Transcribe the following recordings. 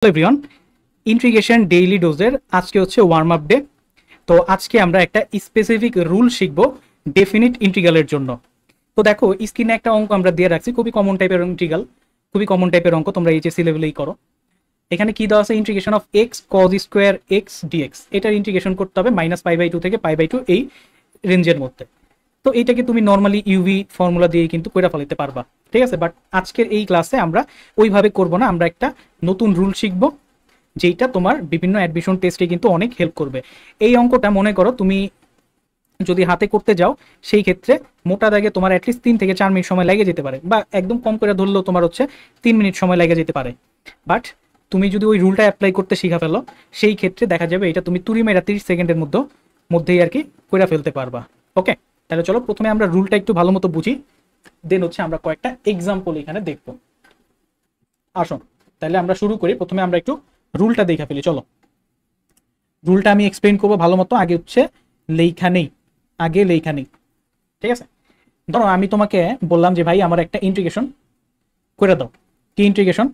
Hello everyone, integration daily ডোজের আজকে হচ্ছে warm up day. তো আজকে আমরা একটা স্পেসিফিক রুল শিখব ডেফিনিট ইন্টিগ্রালের জন্য। তো দেখো স্ক্রিনে একটা অঙ্ক আমরা দিয়ে রাখছি, খুবই কমন টাইপের ইন্টিগ্রাল, খুবই কমন টাইপের অঙ্ক, তোমরা এইচএসসি লেভেলেই করো। এখানে কি দেওয়া আছে, integration of x cos square x dx, এটার ইন্টিগ্রেশন করতে হবে -π/2 থেকে π/2 এই রেঞ্জের মধ্যে। তো এইটাকে তুমি নর্মালি ইউভি ফর্মুলা দিয়ে কিন্তু কইরা ফেলাতে পারবা, ঠিক আছে। বাট আজকের এই ক্লাসে আমরা ওইভাবে করব না, আমরা একটা নতুন রুল শিখবো যেটা তোমার বিভিন্ন অ্যাডমিশন টেস্টে কিন্তু অনেক হেল্প করবে। এই অঙ্কটা মনে করো তুমি যদি হাতে করতে যাও, সেই ক্ষেত্রে মোটা দাগে তোমার অ্যাটলিস্ট 3 থেকে 4 মিনিট সময় লেগে যেতে পারে, বা একদম কম করে ধরলেও তোমার হচ্ছে 3 মিনিট সময় লেগে যেতে পারে। বাট তুমি যদি ওই রুলটা অ্যাপ্লাই করতে শিখা ফেলো, সেই ক্ষেত্রে দেখা যাবে এটা তুমি তুড়ি মেরা 30 সেকেন্ডের মধ্যেই আর কি করে ফেলতে পারবা। ওকে, তাহলে চলো প্রথমে আমরা রুলটা একটু ভালো মতো বুঝি, দেন হচ্ছে আমরা কয়েকটা এক্সাম্পল এখানে দেখবো। আসো তাহলে আমরা শুরু করি। প্রথমে আমরা একটু রুলটা দেখে ফেলি, চলো। রুলটা আমি এক্সপ্লেইন করবো ভালো মতো, আগে হচ্ছে লেখা নেই, ঠিক আছে। ধরো আমি তোমাকে বললাম যে ভাই আমার একটা ইন্টিগ্রেশন করে দাও। কি ইন্টিগ্রেশন?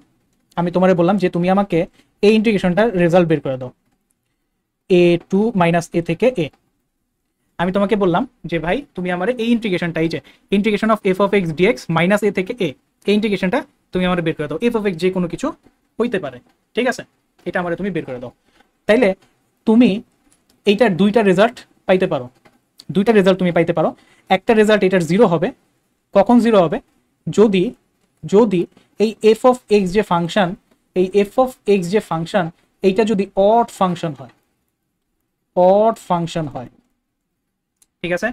আমি তোমারে বললাম যে তুমি আমাকে এই ইন্টিগ্রেশনটার রেজাল্ট বের করে দাও, a2 - a থেকে a। আমি তোমাকে বললাম যে ভাই তুমি আমার এই ইন্টিগ্রেশনটা, এই যে integration of f of x dx -a থেকে a, এই ইন্টিগ্রেশনটা তুমি আমার বের করে দাও। f of x যে কোনো কিছু হইতে পারে, ঠিক আছে, এটা আমারে তুমি বের করে দাও। তাইলে তুমি এইটার দুইটা রেজাল্ট পাইতে পারো, তুমি পাইতে পারো। একটা রেজাল্ট এটার 0 হবে। কখন 0 হবে? যদি যদি এই f of x যে ফাংশন, এইটা যদি অড ফাংশন হয়, ঠিক আছে।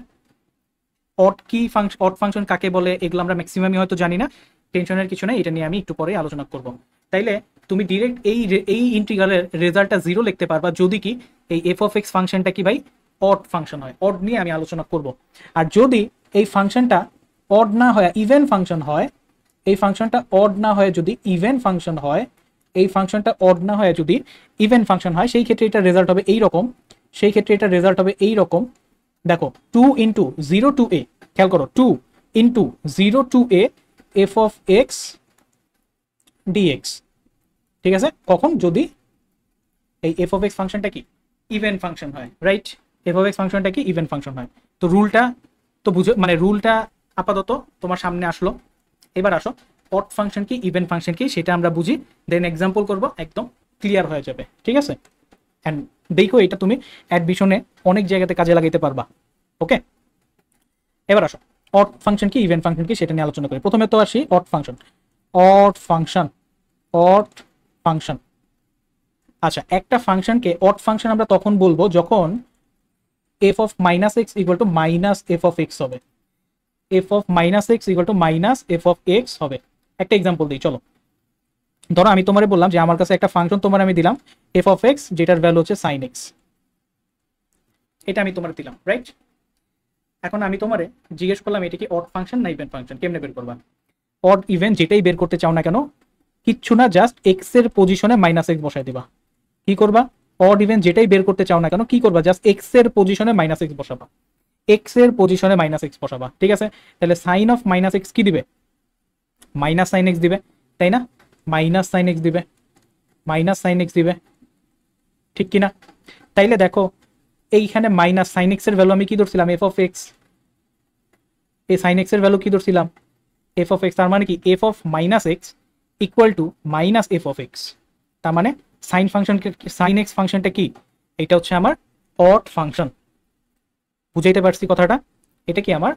অড ফাংশন কাকে বলে এগুলো আমরা ম্যাক্সিমামই হয়তো জানি না, টেনশনের কিছু নেই, এটা নিয়ে আমি একটু পরে আলোচনা করব। তাইলে তুমি ডিরেক্ট এই ইন্টিগ্রালের রেজাল্টটা 0 লিখতে পারবা যদি কি এই f of x ফাংশনটা কি ভাই অড ফাংশন হয়। অড নিয়ে আমি আলোচনা করব। আর যদি এই ফাংশনটা অড না হয় ইভেন ফাংশন হয়, এই ফাংশনটা অড না হয় যদি ইভেন ফাংশন হয়, সেই ক্ষেত্রে এটা রেজাল্ট হবে এই রকম। দেখো 2 × 0 to a, খেয়াল করো 2 × 0 to a f of x dx, ঠিক আছে। কখন? যদি এই f of x ফাংশনটা কি ইভেন ফাংশন হয়, রাইট? f of x ফাংশনটা কি ইভেন ফাংশন হয়। তো রুলটা তো বুঝো, মানে রুলটা আপাতত তোমার সামনে আসলো। এবার আসো অড ফাংশন কি ইভেন ফাংশন কি সেটা আমরা বুঝি, দেন এক্সাম্পল করব, একদম ক্লিয়ার হয়ে যাবে, ঠিক আছে। এন্ড দেখো এটা তুমি অ্যাডমিশনে অনেক জায়গাতে কাজে লাগাইতে পারবা। ওকে, এবার আসো অড ফাংশন কি ইভেন ফাংশন কি সেটা নিয়ে আলোচনা করি। প্রথমে তো আসি অড ফাংশন। আচ্ছা, একটা ফাংশনকে অড ফাংশন আমরা তখন বলবো যখন f of -x = -f of x হবে, -f of x হবে। একটা এক্সাম্পল দিই, চলো। ধরো আমি তোমারে বললাম যে আমার কাছে একটা ফাংশন তোমার আমি দিলাম f of x, যেটার ভ্যালু হচ্ছে sin x, এটা আমি তোমার দিলাম, রাইট? এখন আমি তোমারে জিজ্ঞেস করলাম এটা কি অড ফাংশন না ইভেন ফাংশন, কেমনে বের করবা? অড ইভেন যেটাই বের করতে চাও না কেন, কিচ্ছু না, জাস্ট x এর পজিশনে -x বসাই দিবা। কি করবা? অড ইভেন যেটাই বের করতে চাও না কেন, কি করবা? জাস্ট x এর পজিশনে -x বসাবা, ঠিক আছে। তাহলে সাইন অফ -x কি দিবে? -sin x দিবে, তাই না? -sin x দিবে, ঠিক কি না? তাইলে দেখো এইখানে -sin x এর ভ্যালু আমি কি ধরছিলাম? f of x। এই sin x এর ভ্যালু কি ধরছিলাম? f of x। তার মানে কি f of -x = -f of x। তার মানে sin x ফাংশনটা কি? এটা হচ্ছে আমার অড ফাংশন। বুঝাইতে পারছি কথাটা? এটা কি আমার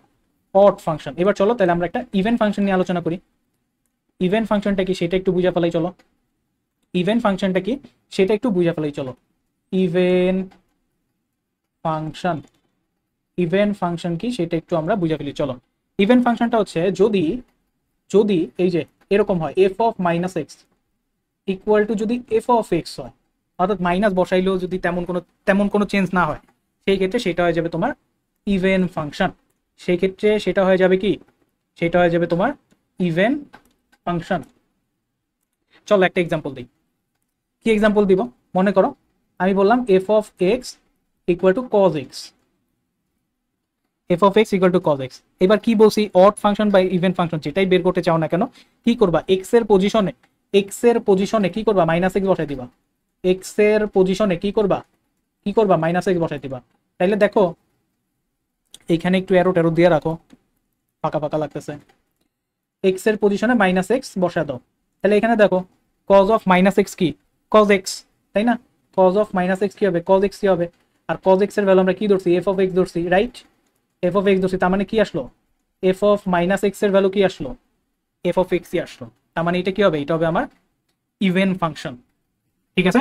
অড ফাংশন। এবার চলো তাহলে আমরা একটা ইভেন ফাংশন নিয়ে আলোচনা করি। ইভেন ফাংশনটা কি সেটা একটু বুঝা ফেলাই, চলো। ইভেন ফাংশন কি সেটা একটু আমরা বুঝা ফেলি, চলো। ইভেন ফাংশনটা হচ্ছে যদি এই যে এরকম হয় f of -x = যদি f of x হয়, অর্থাৎ মাইনাস বসাইলেও যদি তেমন কোনো চেঞ্জ না হয়, সেই ক্ষেত্রে সেটা হয়ে যাবে তোমার ইভেন ফাংশন। সেটা হয়ে যাবে তোমার ইভেন ফাংশন। চলো একটা এক্সাম্পল দিই। কি এক্সাম্পল দিব? মনে করো আমি বললাম f of x = cos x, এবার কি বলছি? অড ফাংশন বা ইভেন ফাংশন যেটাই বের করতে চাও না কেন, কি করবা? x এর পজিশনে এক্স এর পজিশনে কি করবা, মাইনাস এক্স বসাই দিবা। এক্স এর পজিশনে কি করবা, মাইনাস এক্স বসাই দিবা। তাইলে দেখো এইখানে একটু অ্যারো ট্যারো দিয়ে রাখো, ফাঁকা ফাঁকা লাগতেছে। এক্স এর পজিশনে মাইনাস এক্স বসা দাও। তাহলে এখানে দেখো কজ অফ মাইনাস এক্স কি, কজ এক্স, তাই না? কজ অফ মাইনাস এক্স কি হবে, কজ এক্স কি হবে। আর কজ এক্স এর ভ্যালু আমরা কি ধরছি, এফ অফ এক্স ধরছি, রাইট? এফ অফ এক্স ধরছি, তার মানে কি আসলো, এফ অফ মাইনাস এক্স এর ভ্যালু কি আসলো, এফ অফ এক্সই আসলো। তার মানে এটা কি হবে, এটা হবে আমার ইভেন ফাংশন। ঠিক আছে,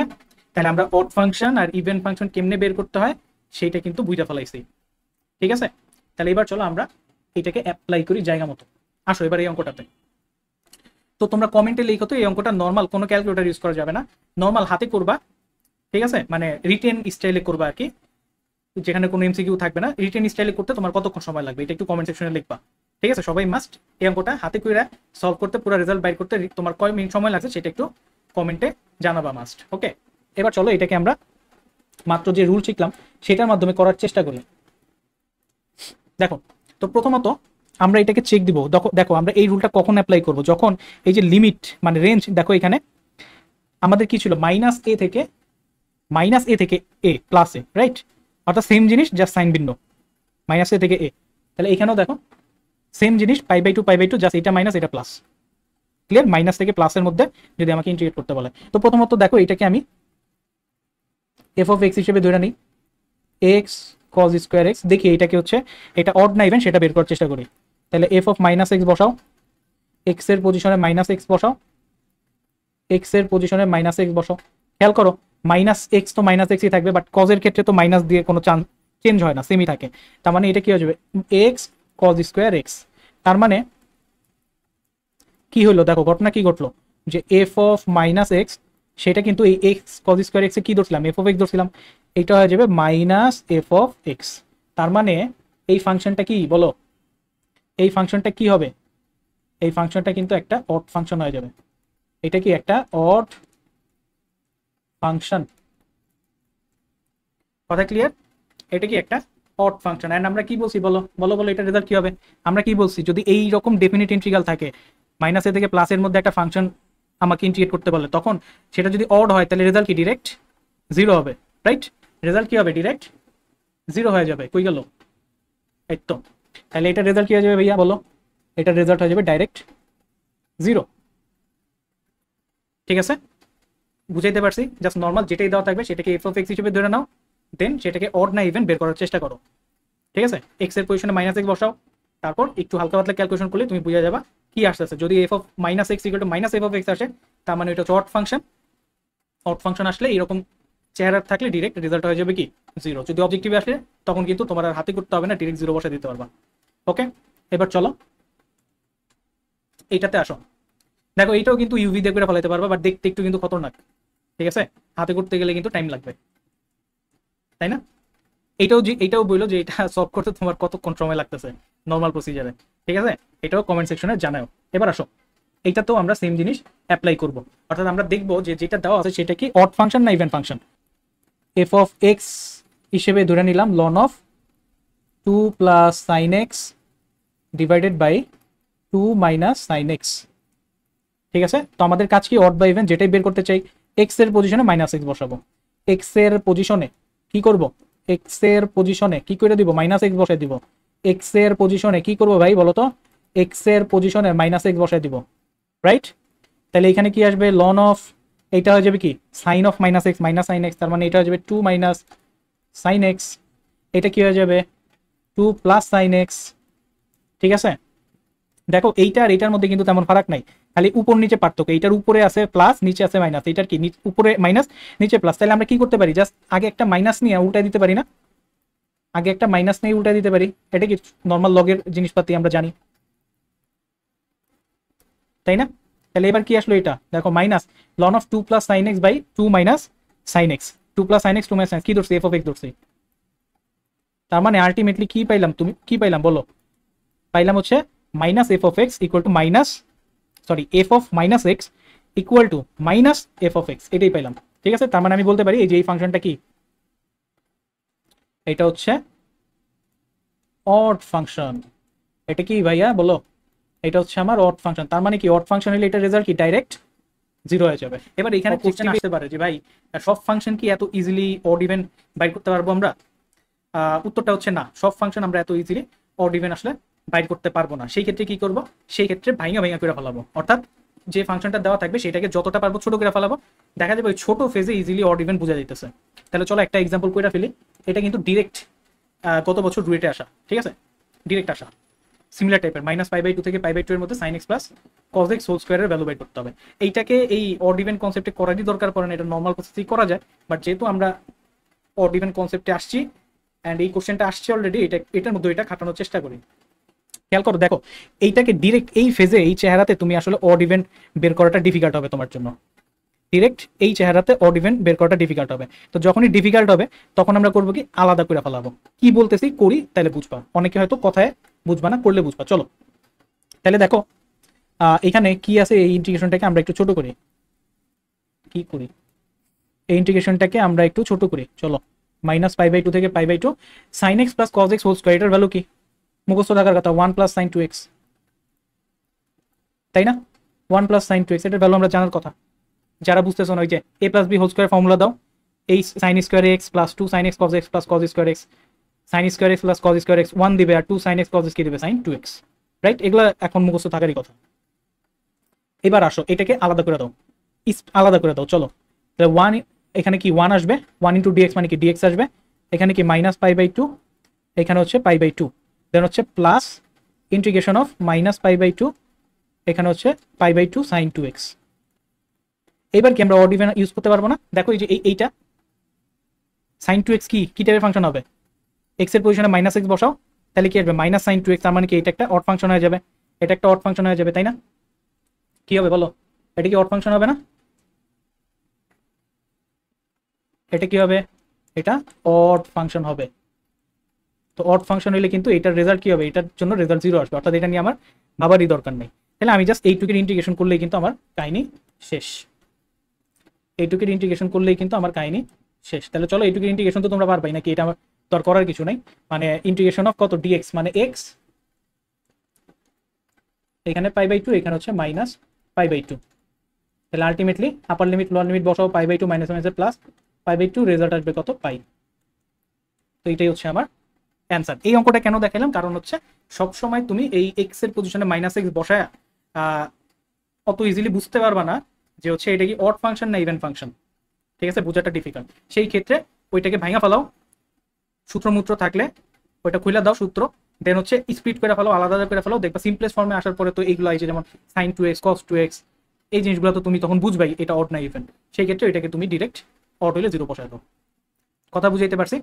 তাহলে আমরা অড ফাংশন আর ইভেন ফাংশন কেমনে বের করতে হয় সেইটা কিন্তু বুঝা ফেলাইছি। ঠিক আছে, তাহলে এবার চলো আমরা এটাকে অ্যাপ্লাই করি জায়গা মতো। আসো এবার এই অঙ্কটাতে। তো তোমরা কমেন্টে লিখো তো এই অঙ্কটা নর্মাল, কোনো ক্যালকুলেটর ইউজ করা যাবে না, নর্মাল হাতে করবা। ঠিক আছে, মানে রিটেন স্টাইলে করবা আর কি, যেখানে কোনো এমসিকিউ থাকবে না। রিটেন স্টাইলে করতে তোমার কতক্ষণ সময় লাগবে এটা একটু কমেন্ট সেকশনে লিখবা। ঠিক আছে, সবাই মাস্ট এই অঙ্কটা হাতে কইরা সলভ করতে, পুরো রেজাল্ট বাইর করতে তোমার কয় মিনিট সময় লাগছে সেটা একটু কমেন্টে জানাবা মাস্ট। ওকে, এবার চলো এটাকে আমরা মাত্র যে রুল শিখলাম সেটার মাধ্যমে করার চেষ্টা করি। দেখো, তো প্রথমত আমরা এটাকে চেক দিব। দেখো আমরা এই রুলটা কখন অ্যাপ্লাই করব, যখন এই যে লিমিট মানে রেঞ্জ, দেখো এখানে আমাদের কি ছিল, মাইনাস এ থেকে এ প্লাস এ, রাইট? অর্থাৎ সেম জিনিস জাস্ট সাইন ভিন্ন, মাইনাস এ থেকে এ। তাহলে এখানেও দেখো সেম জিনিস, পাই বাই টু জাস্ট এটা মাইনাস এটা প্লাস। ক্লিয়ার? মাইনাস থেকে প্লাসের মধ্যে যদি আমাকে ইন্টিগ্রেট করতে বলে, তো প্রথমত দেখো এটাকে আমি এফ অফ এক্স হিসেবে ধরে নিই, এক্স কজ স্কোয়ার এক্স। দেখি এটাকে হচ্ছে এটা অড না ইভেন সেটা বের করার চেষ্টা করি। তাহলে এফ অফ মাইনাস এক্স বসাও, এক্স এর পজিশনে মাইনাস এক্স বসাও, এক্স এর পজিশনে মাইনাস এক্স বসাও। খেয়াল করো মাইনাস এক্স তো মাইনাস এক্সই থাকবে, বাট কজের ক্ষেত্রে তো মাইনাস দিয়ে কোনো চেঞ্জ হয় না, সেমই থাকে। তার মানে এটা কি হয়ে যাবে, এক্স কজ স্কোয়ার এক্স। তার মানে কি হলো, দেখো ঘটনা কি ঘটলো, যে এফ অফ মাইনাস এক্স সেটা কিন্তু এই এক্স কজ স্কোয়ার এক্সে কি ধরছিলাম, এফ অফ এক্স ধরছিলাম, এটা হয়ে যাবে মাইনাস এফ অফ এক্স। তার মানে এই ফাংশনটা কি বলো, এই ফাংশনটা কি হবে, এই ফাংশনটা কিন্তু একটা অড ফাংশন হয়ে যাবে। এটা কি একটা অড ফাংশন, কথা ক্লিয়ার? এটা কি একটা অড ফাংশন। এন্ড আমরা কি বলছি বলো বলো বলো, এটা রেজাল্ট কি হবে, আমরা কি বলছি, যদি এই রকম ডেফিনিট ইন্টিগ্রাল থাকে, মাইনাস এ থেকে প্লাসের মধ্যে একটা ফাংশন আমাকে ইন্টিগ্রেট করতে বলে, তখন সেটা যদি অড হয় তাহলে রেজাল্ট কি ডিরেক্ট জিরো হবে, রাইট? রেজাল্ট কি হবে, ডিরেক্ট জিরো হয়ে যাবে। কই গেল, এই তো। তাহলে এটা রেজাল্ট কি হয়ে যাবে ভাইয়া বলো, এটা রেজাল্ট হয়ে যাবে ডাইরেক্ট জিরো। ঠিক আছে, বুঝাইতে পারছি? জাস্ট নর্মাল যেটাই দেওয়া থাকবে সেটাকে এফ অফ এক্স হিসেবে ধরে নাও, দেন সেটাকে অড না ইভেন বের করার চেষ্টা করো। ঠিক আছে, এক্স এর পজিশনে মাইনাস এক্স বসাও, তারপর একটু হালকা পাতলা ক্যালকুলেশন করলে তুমি বুঝে যাবা কি আসতেছে। যদি F of minus x equal to minus F of x আসে, তার মানে এটা হচ্ছে অড ফাংশন। অড ফাংশন আসলে এরকম চেহারা থাকলে ডিরেক্ট রেজাল্ট হয়ে যাবে কি জিরো। যদি অবজেক্টিভ আসে তখন কিন্তু তোমার আর হাতে করতে হবে না, ডিরেক্ট জিরো বসে দিতে পারবা। ওকে, এবার চলো এইটাতে আসো। দেখো এইটাও কিন্তু ইউভি দিয়ে করে ফেলাইতে পারবা, বাট দেখতে একটু কিন্তু খতরনাক। ঠিক আছে, হাতে করতে গেলে কিন্তু টাইম লাগবে, তাই না? এইটাও বললো যে এটা সলভ করতে তোমার কতক্ষণ সময় লাগতেছে নর্মাল প্রসিজারে। ঠিক আছে, এটাও কমেন্ট সেকশনে জানাও। এবার আসো এইটা তো আমরা সেম জিনিস অ্যাপ্লাই করব, অর্থাৎ আমরা দেখবো যে যেটা দেওয়া আছে সেটা কি অড ফাংশন না even function. F of x হিসেবে ধরে নিলাম ln of 2 plus sine x divided by 2 minus sine x. ঠিক আছে, তো আমাদের কাজ কি, অড বা ইভেন যেটাই বের করতে চাই। এক্স এর পজিশনে মাইনাস এক্স বসাবো, এক্স এর পজিশনে কি করব, এক্স এর পজিশনে কি করে দিব, মাইনাস এক্স বসাই দিব। এক্স এর পজিশনে কি করব ভাই বলো তো, এক্স এর পজিশনে মাইনাস এক্স বসাই দিব, রাইট? তাহলে এখানে কি আসবে, লন অফ, এইটা হয়ে যাবে কি sine of minus x minus sine x, তার মানে এটা হয়ে যাবে 2 মাইনাস সাইন এক্স। এটা কি হয়ে যাবে 2 প্লাস সাইন এক্স। ঠিক আছে, দেখো এইটা আর এইটার মধ্যে কিন্তু তেমন ফারাক নাই, খালি উপর নিচে পার্থক্য। এইটার উপরে আছে প্লাস, নিচে আছে মাইনাস। এইটার কি উপরে মাইনাস নিচে প্লাস। তাহলে আমরা কি করতে পারি, জাস্ট আগে একটা মাইনাস নিয়ে উল্টাই দিতে পারি না, আগে একটা মাইনাস নিয়ে উল্টাই দিতে পারি। এটা কি নর্মাল লগের জিনিসপাতি আমরা জানি, তাই না? তাহলে এবার কি আসলো, এটা দেখো minus ln of 2 plus sine x by 2 minus sine x. 2 plus sine x 2 minus sine কি ধরছে, এফ অফ এক্স ধরছে। তার মানে আলটিমেটলি কি পাইলাম, তুমি কি পাইলাম বলো, পাইলাম হচ্ছে minus F of x equal to minus, sorry, F of minus x equal to minus F of x, এটাই পাইলাম। ঠিক আছে, তার মানে আমি বলতে পারি এই যে এই ফাংশনটা কি, এটা হচ্ছে অড ফাংশন। এটা কি ভাইয়া বলো, এটা হচ্ছে আমার অড ফাংশন। তার মানে কি, অড ফাংশন হলে এটা রেজাল্ট কি ডাইরেক্ট জিরো হয়ে যাবে। এবার এখানে কোশ্চেন আসতে পারে যে ভাই সব ফাংশন কি এত ইজিলি অড ইভেন বাইর করতে পারবো আমরা? উত্তরটা হচ্ছে না, সব ফাংশন আমরা এত ইজিলি অড ইভেন আসলে বাইর করতে পারবো না। সেই ক্ষেত্রে কি করব, সেই ক্ষেত্রে ভাঙা ভাঙা করে ফেলাবো, অর্থাৎ যে ফাংশনটা দেওয়া থাকবে সেটাকে যতটা পারবো ছোট করে ফেলাবো, দেখা যাবে ওই ছোট ফেজে ইজিলি অড ইভেন বোঝা যাইতেছে। তাহলে চলো একটা এক্সাম্পল করে ফেলি। এটা কিন্তু ডিরেক্ট গত বছর রুয়েটে আসা, ঠিক আছে, ডিরেক্ট আসা সিমিলার টাইপের -π/2 থেকে π/2 এর মধ্যে sin x plus cos x whole স্কয়ারের ভ্যালু বের করতে হবে। এইটাকে এই অড ইভেন কনসেপ্টে করারই দরকার পড়ে না, এটা নর্মাল প্রসেসেই করা যায়, বাট যেহেতু আমরা অড ইভেন কনসেপ্টে আসছি অ্যান্ড এই কোশ্চেনটা আসছে অলরেডি, এটার মধ্যে এটা খাটানোর চেষ্টা করি। খেয়াল করো, দেখো এইটাকে ডিরেক্ট এই ফেজে এই চেহারাতে তুমি আসলে অড ইভেন বের করাটা ডিফিকাল্ট হবে তোমার জন্য। ডিরেক্ট এই চেহারাতে অড ইভেন বের করাটা ডিফিকাল্ট হবে। তো যখনই ডিফিকাল্ট হবে তখন আমরা করবো কি, আলাদা করে ফেলাবো। কি বলতেছি করি তাহলে বুঝবা, অনেকে হয়তো কথায় বুঝবা না, করলে বুঝবা। চলো তাহলে দেখো এখানে কি আছে, এই ইন্টিগ্রেশনটাকে আমরা একটু ছোট করি। কি করি, এই ইন্টিগ্রেশনটাকে আমরা একটু ছোট করি। চলো -π/2 থেকে π/2 sin x plus cos x whole square, এটার ভ্যালু কি মুখস্থ থাকার কথা, 1 + sin 2x, তাই না? 1 + sin 2x এটার ভ্যালু আমরা জানার কথা। যারা বুঝতেছ না, ওই যে a + b whole square formula দাও, এই sin square x plus 2 sin x cos x plus cos square x, sin square x plus cos square x 1 দিবে, আর 2 sin x cos x কি দিবে, sin 2x, রাইট? এগুলো এখন মুখস্থ থাকারই কথা। এবার আসো এটাকে আলাদা করে দাও, আলাদা করে দাও। চলো তাহলে 1, এখানে কি 1 আসবে, 1 × dx মানে কি dx আসবে, এখানে কি -π/2, এখানে হচ্ছে π/2, দেন হচ্ছে প্লাস ইন্টিগ্রেশন অফ -π/2, এখানে হচ্ছে π/2 sin 2x। এবার কি আমরা অড ইভেন ইউজ করতে পারবো না? দেখো এই যে এইটা sin 2x কি টাইপের ফাংশন হবে, x এর পজিশনে -x বসাও, তাহলে কি আসবে -sin 2x, তার মানে কি এটা একটা অড ফাংশন হয়ে যাবে, এটা একটা অড ফাংশন হয়ে যাবে, তাই না? কি হবে বলো, এটা কি অড ফাংশন হবে না? এটা কি হবে, এটা অড ফাংশন হবে। তো অড ফাংশন হইলে কিন্তু এটার রেজাল্ট কি হবে, এটার জন্য রেজাল্ট 0 আসবে, অর্থাৎ এটা নিয়ে আমার ভাবারই দরকার নেই। তাহলে আমি জাস্ট এইটুকুর ইন্টিগ্রেশন করলেই কিন্তু আমার কাহিনী শেষ, এইটুকুর ইন্টিগ্রেশন করলেই কিন্তু আমার কাহিনী শেষ। তাহলে চলো এইটুকুর ইন্টিগ্রেশন তো তোমরা পারবাই নাকি, এটা আমার তোর করার কিছু নাই। মানে ইন্টিগ্রেশন অফ কত, dx মানে x, এখানে π/2, এখানে হচ্ছে -π/2, তাহলে আলটিমেটলি আপার লিমিট লোয়ার লিমিট বসাও, π/2 মাইনাস প্লাস π/2, রেজাল্ট আসবে কত, পাই। তো এটাই হচ্ছে আমার অ্যান্সার। এই অঙ্কটা কেন দেখালাম, কারণ হচ্ছে সবসময় তুমি এই এক্স এর পজিশনে -x বসায় অত ইজিলি বুঝতে পারবা না যে হচ্ছে এটা কি অড ফাংশন না ইভেন ফাংশন, ঠিক আছে, বোঝাটা ডিফিকাল্ট। সেই ক্ষেত্রে ওইটাকে ভাঙা ফেলাও, সূত্রমূত্র থাকলে ওইটা খুলে দাও সূত্র, দেন হচ্ছে স্প্লিট করে ফেলো, আলাদা করে ফেলো, দেখবা সিম্পলেস্ট ফর্মে আসার পরে তো এইগুলো আছে, যেমন sin 2x cos 2x, এই জিনিসগুলো তো তুমি তখন বুঝবাই এটা অড না ইভেন। সেই ক্ষেত্রে এটাকে তুমি ডিরেক্ট অড হইলে 0 বসায় দাও। কথা বুঝাইতে পারছি?